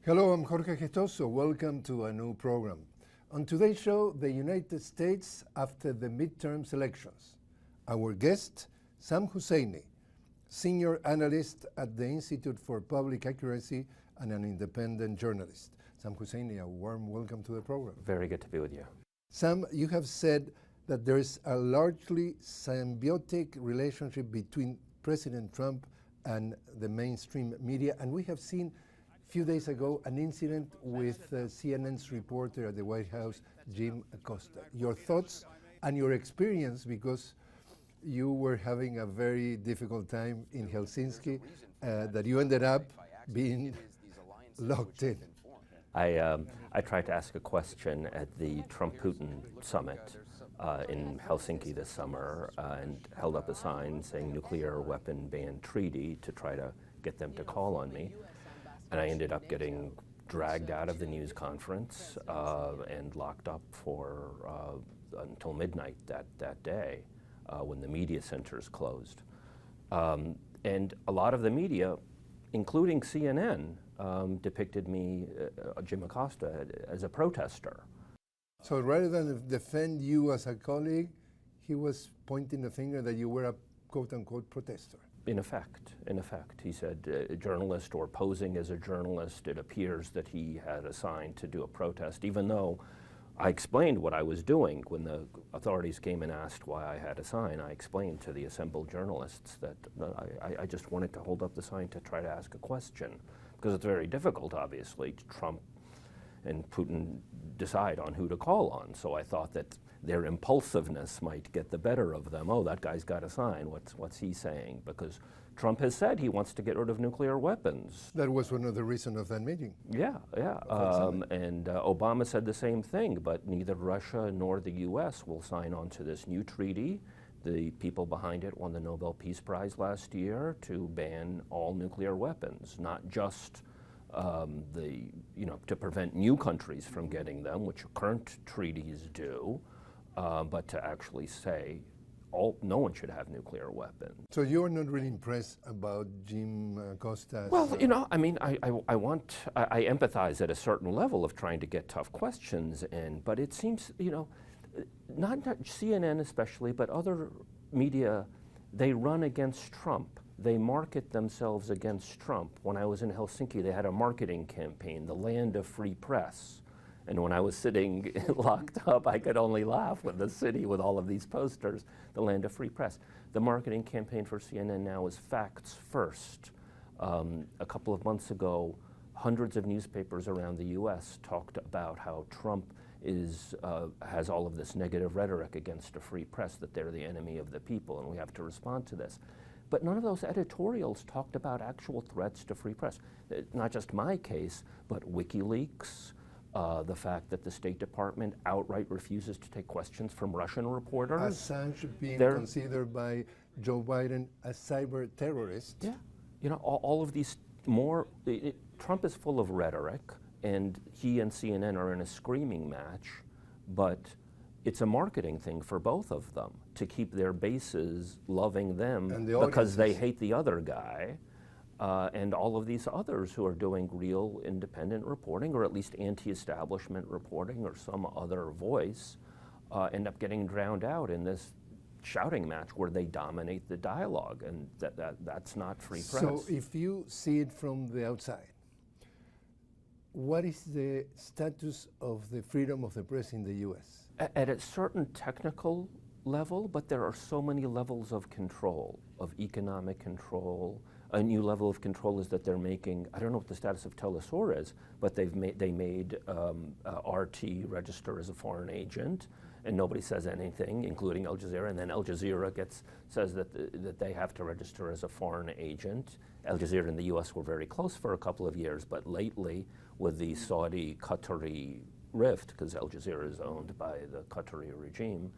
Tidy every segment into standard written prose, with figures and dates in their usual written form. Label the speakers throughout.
Speaker 1: Hello, I'm Jorge Gestoso. Welcome to a new program. On today's show, the United States after the midterm elections. Our guest, Sam Husseini, senior analyst at the Institute for Public Accuracy and an independent journalist. Sam Husseini, a warm welcome to the program.
Speaker 2: Very good to be with you.
Speaker 1: Sam, you have said that there is a largely symbiotic relationship between President Trump and the mainstream media, and we have seen a few days ago an incident with CNN's reporter at the White House, Jim Acosta. Your thoughts and your experience, because you were having a very difficult time in Helsinki, that you ended up being locked in.
Speaker 2: I tried to ask a question at the Trump-Putin summit in Helsinki this summer and held up a sign saying nuclear weapon ban treaty to try to get them to call on me. And I ended up getting dragged out of the news conference and locked up for until midnight that day when the media centers closed. And a lot of the media, including CNN, depicted me, Jim Acosta, as a protester.
Speaker 1: So rather than defend you as a colleague, he was pointing the finger that you were a quote-unquote protester.
Speaker 2: In effect. He said a journalist or posing as a journalist, it appears that he had assigned to do a protest, even though I explained what I was doing. When the authorities came and asked why I had a sign, I explained to the assembled journalists that I just wanted to hold up the sign to try to ask a question, because it's very difficult, obviously. Trump and Putin decide on who to call on, so I thought that their impulsiveness might get the better of them. Oh, that guy's got a sign, what's he saying? Because Trump has said he wants to get rid of nuclear weapons.
Speaker 1: That was one of the reasons of that meeting.
Speaker 2: Yeah. And Obama said the same thing, but neither Russia nor the US will sign on to this new treaty. The people behind it won the Nobel Peace Prize last year to ban all nuclear weapons, not just to prevent new countries from getting them, which current treaties do, but to actually say no one should have nuclear weapons.
Speaker 1: So you're not really impressed about Jim Acosta's...
Speaker 2: Well, I empathize at a certain level of trying to get tough questions in, but it seems, not CNN especially, but other media, they run against Trump. They market themselves against Trump. When I was in Helsinki, they had a marketing campaign, the land of free press. And when I was sitting locked up, I could only laugh with the city with all of these posters, the land of free press. The marketing campaign for CNN now is facts first. A couple of months ago, hundreds of newspapers around the US talked about how Trump has all of this negative rhetoric against a free press, that they're the enemy of the people, and we have to respond to this. But none of those editorials talked about actual threats to free press. Not just my case, but WikiLeaks, the fact that the State Department outright refuses to take questions from Russian reporters.
Speaker 1: Assange being considered by Joe Biden a cyber terrorist.
Speaker 2: Yeah, all of these Trump is full of rhetoric, and he and CNN are in a screaming match, but it's a marketing thing for both of them to keep their bases loving them because they hate the other guy. And all of these others who are doing real independent reporting, or at least anti-establishment reporting, or some other voice, end up getting drowned out in this shouting match where they dominate the dialogue, and that's not free press.
Speaker 1: So if you see it from the outside, what is the status of the freedom of the press in the US?
Speaker 2: At a certain technical level, but there are so many levels of control, of economic control. A new level of control is that they're making, I don't know what the status of Telesur is, but they made RT register as a foreign agent, and nobody says anything, including Al Jazeera, and then Al Jazeera says that they have to register as a foreign agent. Al Jazeera and the US were very close for a couple of years, but lately with the Saudi-Qatari rift, because Al Jazeera is owned by the Qatari regime,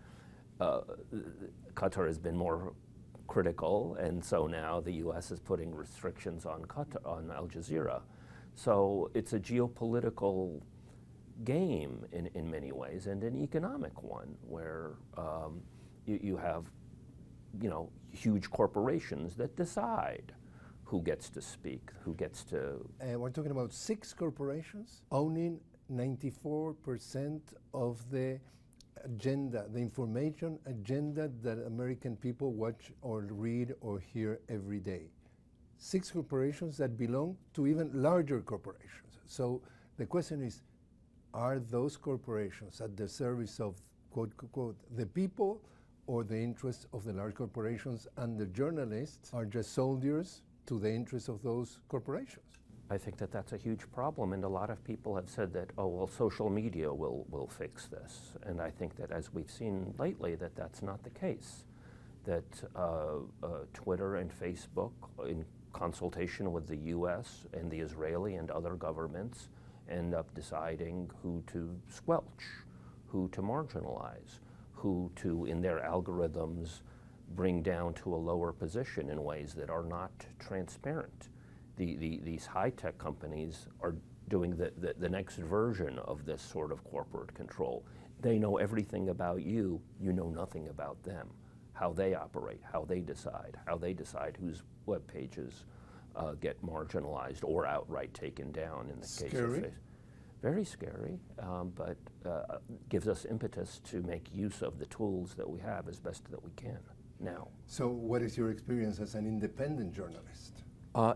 Speaker 2: Qatar has been more critical, and so now the US is putting restrictions on Al Jazeera. So it's a geopolitical game in many ways, and an economic one, where you have huge corporations that decide who gets to speak, who gets to...
Speaker 1: We're talking about 6 corporations owning 94% of the agenda, the information agenda that American people watch or read or hear every day. 6 corporations that belong to even larger corporations. So the question is, are those corporations at the service of, quote, quote, the people or the interests of the large corporations, and the journalists are just soldiers to the interests of those corporations?
Speaker 2: I think that that's a huge problem, and a lot of people have said that, oh, well, social media will fix this. And I think that, as we've seen lately, that that's not the case. That Twitter and Facebook, in consultation with the US and the Israeli and other governments, end up deciding who to squelch, who to marginalize, who to, in their algorithms, bring down to a lower position in ways that are not transparent. These high-tech companies are doing the next version of this sort of corporate control. They know everything about you, you know nothing about them, how they operate, how they decide whose web pages get marginalized or outright taken down in the case of Facebook. Very scary, but gives us impetus to make use of the tools that we have as best that we can now.
Speaker 1: So what is your experience as an independent journalist?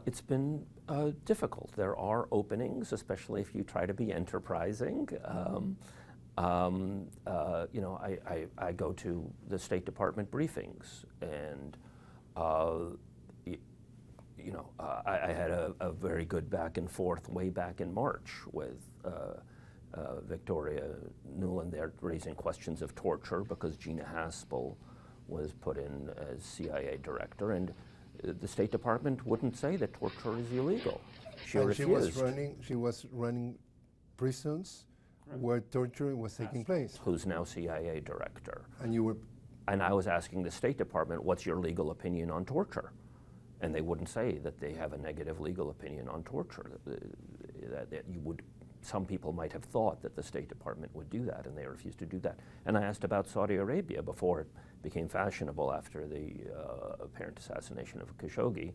Speaker 2: It's been difficult. There are openings, especially if you try to be enterprising. You know, I go to the State Department briefings, and you know, I had a very good back and forth way back in March with Victoria Nuland there, raising questions of torture because Gina Haspel was put in as CIA director, and the State Department wouldn't say that torture is illegal. She refused.
Speaker 1: She was running prisons where torture was taking place.
Speaker 2: Who's now CIA director.
Speaker 1: And you were...
Speaker 2: And I was asking the State Department, what's your legal opinion on torture? And they wouldn't say that they have a negative legal opinion on torture. That you would, some people might have thought that the State Department would do that, and they refused to do that. And I asked about Saudi Arabia before it became fashionable after the apparent assassination of Khashoggi.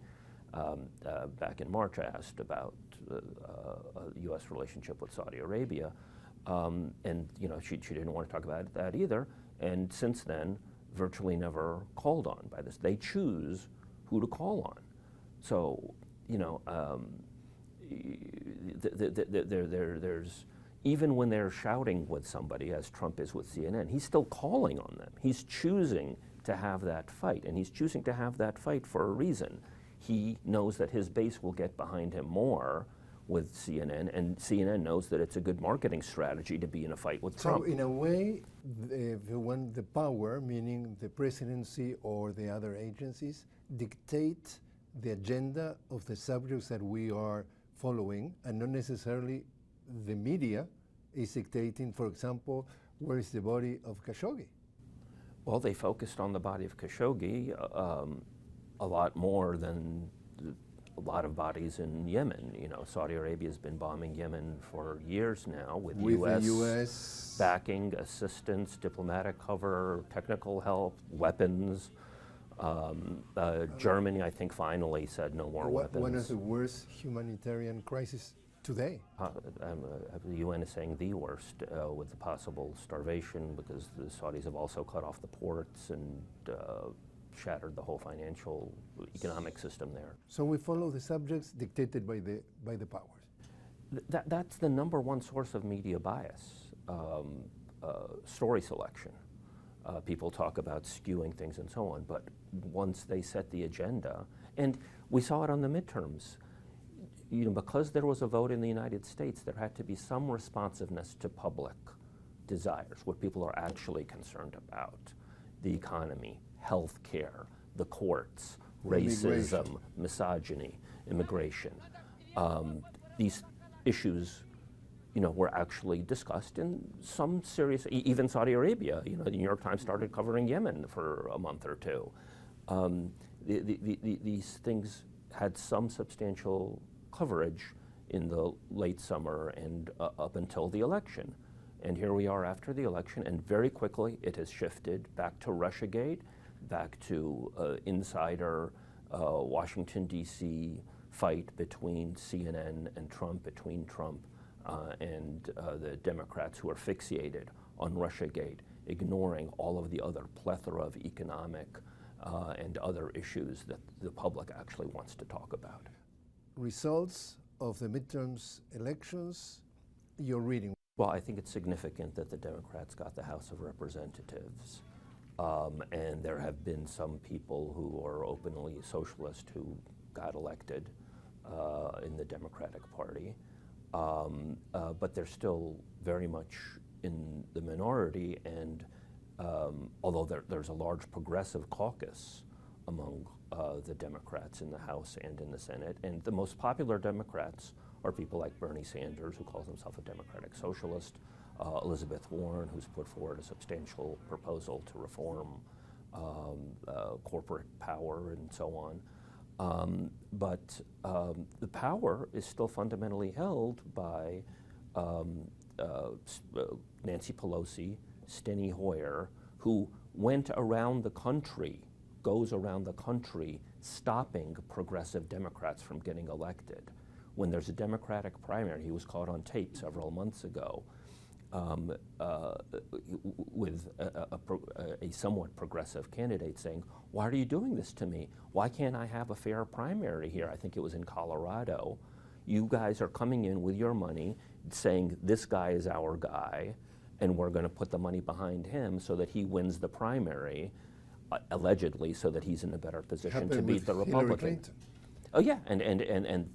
Speaker 2: Back in March, I asked about a U.S. relationship with Saudi Arabia, and you know, she didn't want to talk about that either. And since then, virtually never called on by this. They choose who to call on. So, you know, there's, even when they're shouting with somebody, as Trump is with CNN, he's still calling on them. He's choosing to have that fight, and he's choosing to have that fight for a reason. He knows that his base will get behind him more with CNN, and CNN knows that it's a good marketing strategy to be in a fight with Trump.
Speaker 1: So in a way, the power, meaning the presidency or the other agencies, dictate the agenda of the subjects that we are following, and not necessarily the media is dictating, for example, where is the body of Khashoggi?
Speaker 2: Well, they focused on the body of Khashoggi a lot more than a lot of bodies in Yemen. You know, Saudi Arabia has been bombing Yemen for years now with
Speaker 1: the US
Speaker 2: backing, assistance, diplomatic cover, technical help, weapons. Germany, I think, finally said no more weapons.
Speaker 1: One of the worst humanitarian crises today.
Speaker 2: The UN is saying the worst, with the possible starvation, because the Saudis have also cut off the ports and shattered the whole financial, economic system there.
Speaker 1: So we follow the subjects dictated by the powers.
Speaker 2: That's the number one source of media bias, story selection. People talk about skewing things and so on, but once they set the agenda, and we saw it on the midterms, you know, because there was a vote in the United States, there had to be some responsiveness to public desires, what people are actually concerned about: the economy, health care, the courts, racism, misogyny, immigration. These issues, you know, were actually discussed in some serious, even Saudi Arabia. You know, the New York Times started covering Yemen for a month or two. These things had some substantial coverage in the late summer and up until the election. And here we are after the election, and very quickly it has shifted back to Russiagate, back to insider Washington, D.C. fight between CNN and Trump, between Trump and the Democrats who are fixated on Russiagate, ignoring all of the other plethora of economic and other issues that the public actually wants to talk about.
Speaker 1: Results of the midterms elections, you're reading.
Speaker 2: Well, I think it's significant that the Democrats got the House of Representatives. And there have been some people who are openly socialist who got elected in the Democratic Party. But they're still very much in the minority, and although there's a large progressive caucus among the Democrats in the House and in the Senate, and the most popular Democrats are people like Bernie Sanders, who calls himself a democratic socialist, Elizabeth Warren, who's put forward a substantial proposal to reform corporate power and so on. But the power is still fundamentally held by Nancy Pelosi, Steny Hoyer, who went around the country, goes around the country stopping progressive Democrats from getting elected. When there's a Democratic primary, he was caught on tape several months ago with a somewhat progressive candidate saying, "Why are you doing this to me? Why can't I have a fair primary here?" I think it was in Colorado. You guys are coming in with your money saying, "This guy is our guy, and we're going to put the money behind him so that he wins the primary," allegedly, so that he's in a better position to beat the Republican. Oh yeah, and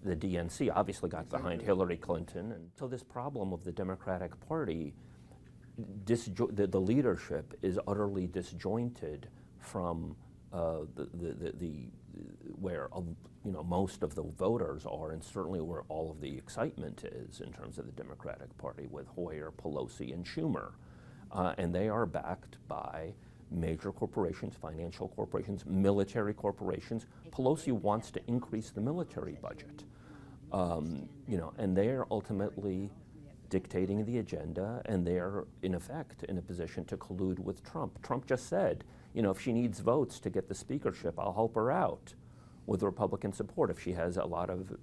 Speaker 2: the DNC obviously got behind Hillary Clinton. And so this problem of the Democratic Party, the leadership is utterly disjointed from where most of the voters are, and certainly where all of the excitement is in terms of the Democratic Party with Hoyer, Pelosi, and Schumer. And they are backed by major corporations, financial corporations, military corporations. Pelosi wants to increase the military budget, and they're ultimately dictating the agenda, and they're in effect in a position to collude with Trump. Trump just said, if she needs votes to get the speakership, I'll help her out with Republican support if she has a lot of,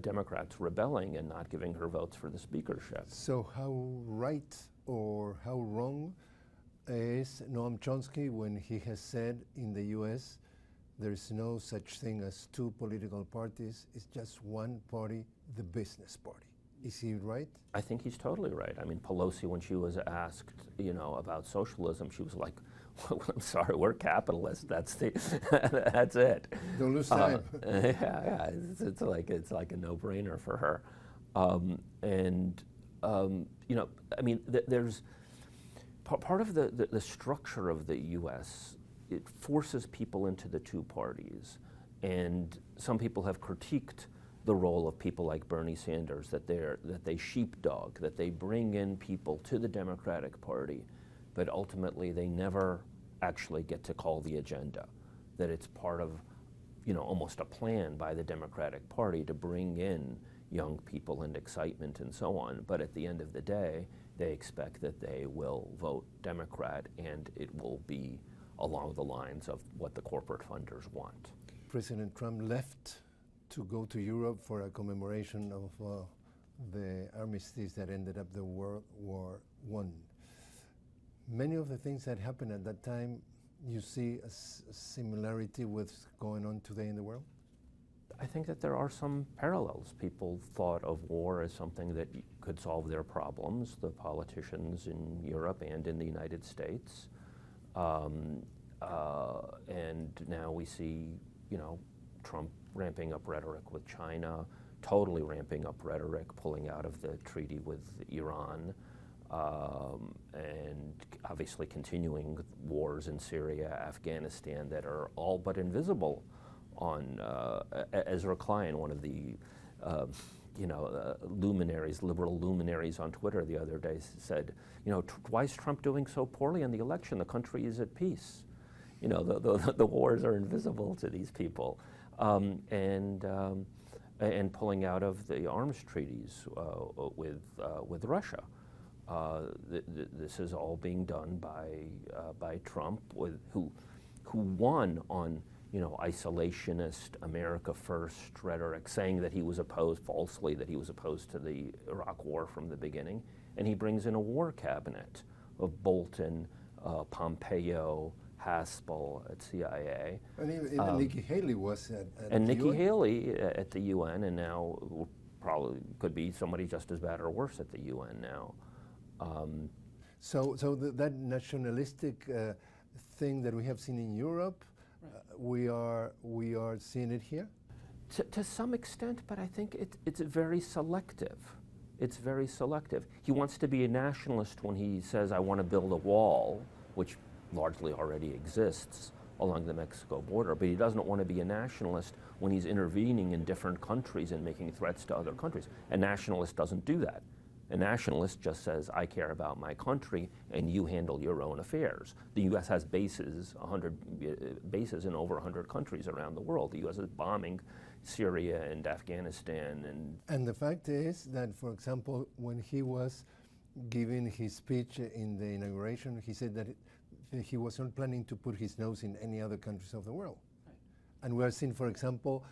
Speaker 2: Democrats rebelling and not giving her votes for the speakership.
Speaker 1: So how right or how wrong is Noam Chomsky when he has said in the US there's no such thing as two political parties, it's just one party, the business party? Is he right?
Speaker 2: I think he's totally right. I mean, Pelosi, when she was asked, about socialism, she was like, well, I'm sorry, we're capitalists. That's that's it.
Speaker 1: Don't lose time.
Speaker 2: Yeah, it's like a no-brainer for her. There's part of the structure of the U.S. It forces people into the two parties, and some people have critiqued the role of people like Bernie Sanders, that they sheepdog, that they bring in people to the Democratic Party, but ultimately they never actually get to call the agenda, that it's part of, almost a plan by the Democratic Party to bring in young people and excitement and so on, but at the end of the day, they expect that they will vote Democrat, and it will be along the lines of what the corporate funders want.
Speaker 1: President Trump left to go to Europe for a commemoration of the armistice that ended up the World War I. Many of the things that happened at that time, you see a similarity with going on today in the world?
Speaker 2: I think that there are some parallels. People thought of war as something that could solve their problems, the politicians in Europe and in the United States. And now we see, Trump ramping up rhetoric with China, totally ramping up rhetoric, pulling out of the treaty with Iran, and obviously continuing wars in Syria, Afghanistan that are all but invisible on Ezra Klein, one of the luminaries, liberal luminaries on Twitter the other day said, why is Trump doing so poorly in the election? The country is at peace. The wars are invisible to these people. And pulling out of the arms treaties with Russia. This is all being done by Trump, who won on isolationist, America first rhetoric, saying that he was opposed, falsely, that he was opposed to the Iraq War from the beginning. And he brings in a war cabinet of Bolton, Pompeo, Haspel at CIA.
Speaker 1: And even Nikki Haley was at
Speaker 2: and
Speaker 1: the
Speaker 2: Nikki
Speaker 1: UN.
Speaker 2: Haley at the UN, and now probably could be somebody just as bad or worse at the UN now.
Speaker 1: So that nationalistic thing that we have seen in Europe, we are seeing it here?
Speaker 2: To some extent, but I think it's very selective. It's very selective. He wants to be a nationalist when he says, I want to build a wall, which largely already exists along the Mexico border, but he doesn't want to be a nationalist when he's intervening in different countries and making threats to other countries. A nationalist doesn't do that. A nationalist just says, I care about my country and you handle your own affairs. The U.S. has bases, 100 bases in over 100 countries around the world. The U.S. is bombing Syria and Afghanistan.
Speaker 1: And the fact is that, for example, when he was giving his speech in the inauguration, he said that he was not planning to put his nose in any other countries of the world. Right. And we are seeing, for example,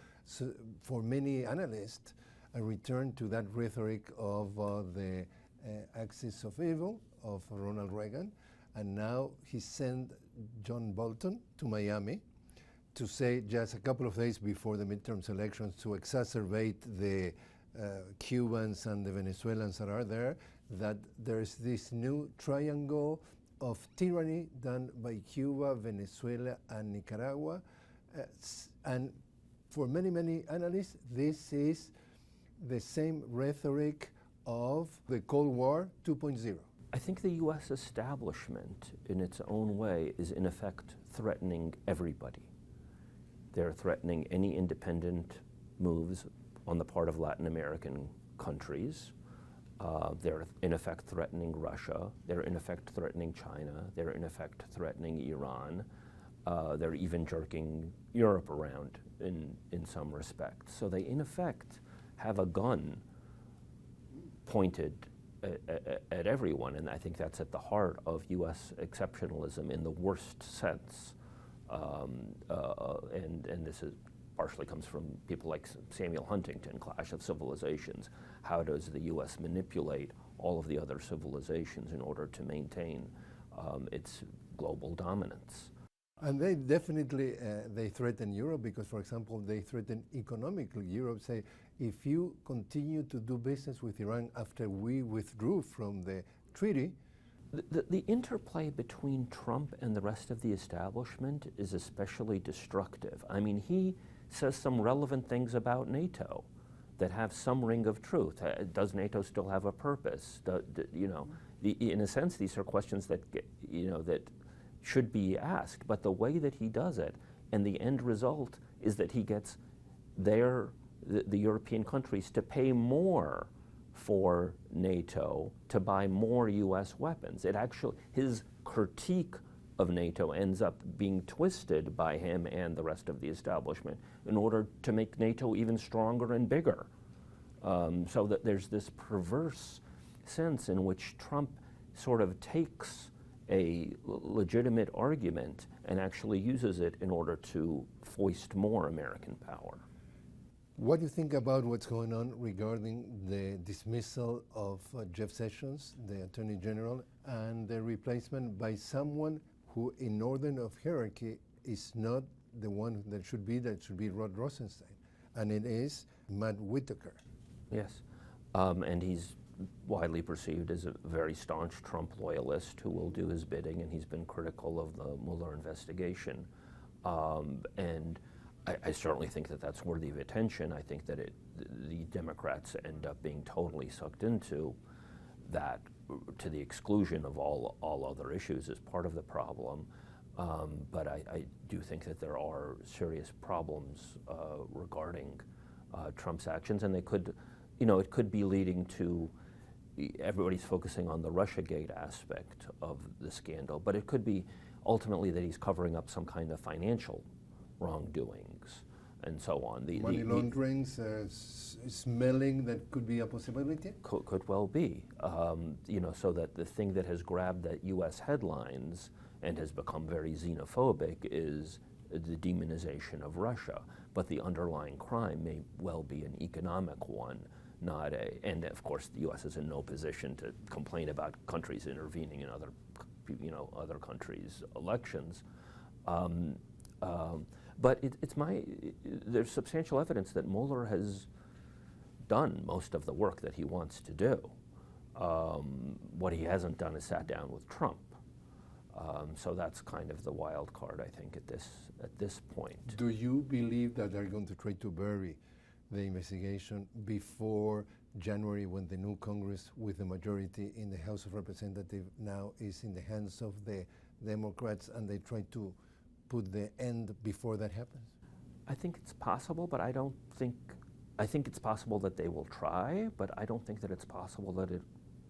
Speaker 1: for many analysts, a return to that rhetoric of the axis of evil of Ronald Reagan, and now he sent John Bolton to Miami to say, just a couple of days before the midterm elections, to exacerbate the Cubans and the Venezuelans that are there, that there's this new triangle of tyranny done by Cuba, Venezuela, and Nicaragua. And for many, many analysts, this is the same rhetoric of the Cold War 2.0.
Speaker 2: I think the U.S. establishment, in its own way, is in effect threatening everybody. They're threatening any independent moves on the part of Latin American countries. They're in effect threatening Russia. They're in effect threatening China. They're in effect threatening Iran. They're even jerking Europe around in some respects. So they, in effect, have a gun pointed at everyone, and I think that's at the heart of U.S. exceptionalism in the worst sense. And this is partially comes from people like Samuel Huntington, Clash of Civilizations. How does the U.S. manipulate all of the other civilizations in order to maintain its global dominance?
Speaker 1: And they definitely, they threaten Europe because, for example, they threaten economically. Europe say, if you continue to do business with Iran after we withdrew from the treaty.
Speaker 2: The interplay between Trump and the rest of the establishment is especially destructive. I mean, he says some relevant things about NATO that have some ring of truth. Does NATO still have a purpose? In a sense, these are questions that that should be asked. But the way that he does it, and the end result is that he gets the European countries to pay more for NATO, to buy more U.S. weapons. His critique of NATO ends up being twisted by him and the rest of the establishment in order to make NATO even stronger and bigger. So that there's this perverse sense in which Trump sort of takes a legitimate argument and actually uses it in order to foist more American power.
Speaker 1: What do you think about what's going on regarding the dismissal of Jeff Sessions, the Attorney General, and the replacement by someone who, in order of hierarchy, is not the one that should be Rod Rosenstein, and it is Matt Whitaker?
Speaker 2: Yes, and he's widely perceived as a very staunch Trump loyalist who will do his bidding, and he's been critical of the Mueller investigation. And I certainly think that that's worthy of attention. I think that the Democrats end up being totally sucked into that to the exclusion of all other issues as part of the problem. But I do think that there are serious problems regarding Trump's actions, and they could, it could be leading to, everybody's focusing on the Russiagate aspect of the scandal, but it could be ultimately that he's covering up some kind of financial wrongdoings and so on.
Speaker 1: Money laundering, smelling that could be a possibility?
Speaker 2: Could well be. So that the thing that has grabbed the U.S. headlines and has become very xenophobic is the demonization of Russia, but the underlying crime may well be an economic one, not a, and of course the U.S. is in no position to complain about countries intervening in other, other countries' elections. But there's substantial evidence that Mueller has done most of the work that he wants to do. What he hasn't done is sat down with Trump. So that's kind of the wild card, I think, at this point.
Speaker 1: Do you believe that they're going to try to bury the investigation before January, when the new Congress with the majority in the House of Representatives now is in the hands of the Democrats, and they try to put the end before that happens?
Speaker 2: I think it's possible, but I think it's possible that they will try, but I don't think that it's possible that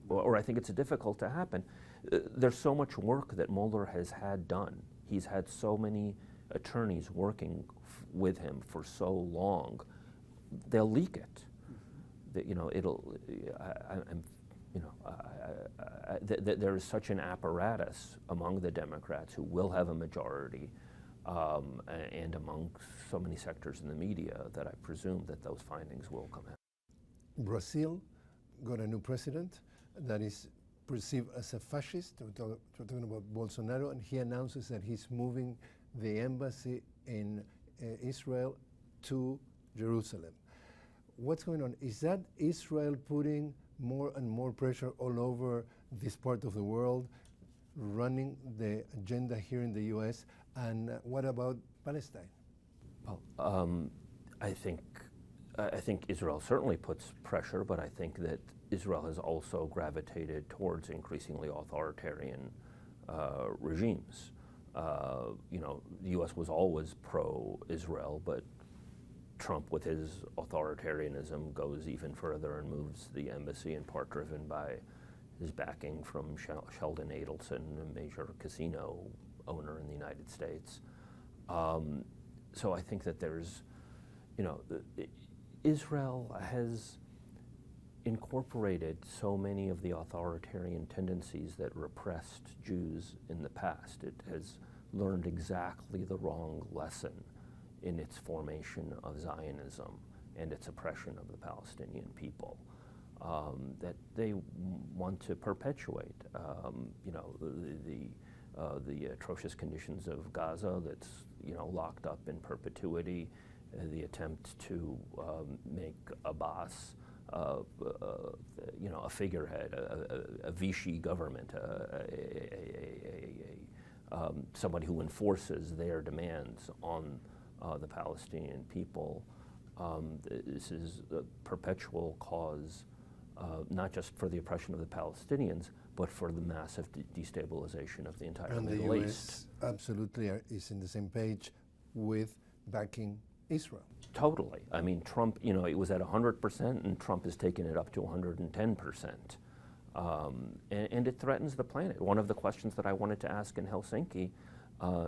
Speaker 2: or I think it's difficult to happen. There's so much work that Mueller has had done. He's had so many attorneys working with him for so long. They'll leak it. There is such an apparatus among the Democrats who will have a majority, and among so many sectors in the media, that I presume that those findings will come out.
Speaker 1: Brazil got a new president that is perceived as a fascist. We're talking about Bolsonaro, and he announces that he's moving the embassy in Israel to Jerusalem. What's going on? Is that Israel putting more and more pressure all over this part of the world, running the agenda here in the U.S.? And what about Palestine?
Speaker 2: Well, I think Israel certainly puts pressure, but I think that Israel has also gravitated towards increasingly authoritarian regimes. The U.S. was always pro-Israel, but Trump, with his authoritarianism, goes even further and moves the embassy, in part driven by his backing from Sheldon Adelson, a major casino owner in the United States. So I think that there's, Israel has incorporated so many of the authoritarian tendencies that repressed Jews in the past. It has learned exactly the wrong lesson in its formation of Zionism and its oppression of the Palestinian people, that they want to perpetuate. The atrocious conditions of Gaza that's locked up in perpetuity, the attempt to make Abbas a figurehead, a Vichy government, somebody who enforces their demands on the Palestinian people. This is a perpetual cause, not just for the oppression of the Palestinians, but for the massive destabilization of the entire Middle East.
Speaker 1: And the U.S. absolutely is in the same page with backing Israel.
Speaker 2: Totally. I mean, Trump, it was at 100%, and Trump has taken it up to 110%. And it threatens the planet. One of the questions that I wanted to ask in Helsinki,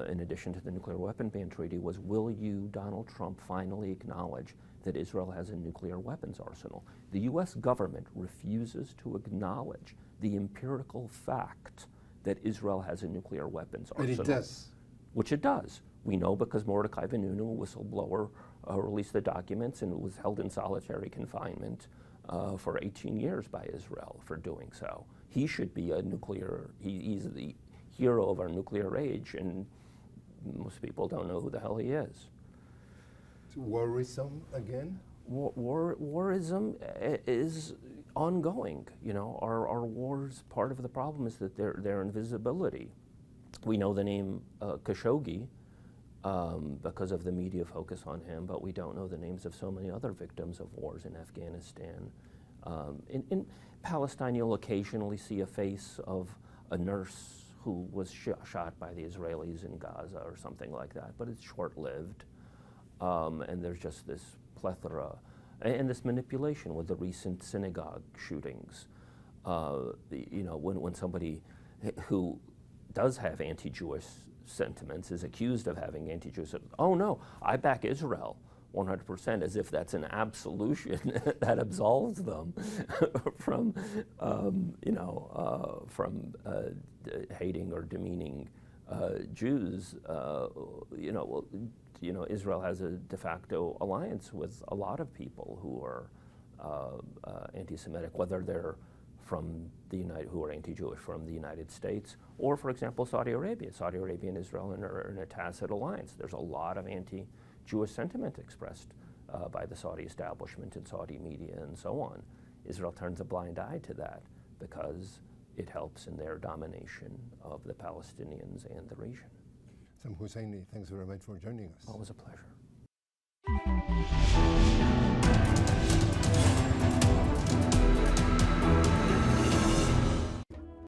Speaker 2: in addition to the nuclear weapon ban treaty, was, will you, Donald Trump, finally acknowledge that Israel has a nuclear weapons arsenal? The U.S. government refuses to acknowledge the empirical fact that Israel has a nuclear weapons arsenal.
Speaker 1: But it does.
Speaker 2: Which it does. We know because Mordecai Vanunu, a whistleblower, released the documents and was held in solitary confinement for 18 years by Israel for doing so. He should be he's the hero of our nuclear age, and most people don't know who the hell he is.
Speaker 1: Worrisome again?
Speaker 2: Warism is ongoing. Our wars, part of the problem is that their invisibility. We know the name Khashoggi because of the media focus on him, but we don't know the names of so many other victims of wars in Afghanistan. In Palestine, you'll occasionally see a face of a nurse who was shot by the Israelis in Gaza or something like that, but it's short-lived. And there's just this plethora, and this manipulation with the recent synagogue shootings. When somebody who does have anti-Jewish sentiments is accused of having anti-Jewish, oh no, I back Israel 100%, as if that's an absolution that absolves them from hating or demeaning Jews, Israel has a de facto alliance with a lot of people who are anti-Semitic, whether they're from the who are anti-Jewish from the United States, or, for example, Saudi Arabia. Saudi Arabia and Israel are in a tacit alliance. There's a lot of anti-Jewish sentiment expressed by the Saudi establishment and Saudi media and so on. Israel turns a blind eye to that because it helps in their domination of the Palestinians and the region.
Speaker 1: Sam Husseini, thanks very much for joining us.
Speaker 2: Always a pleasure.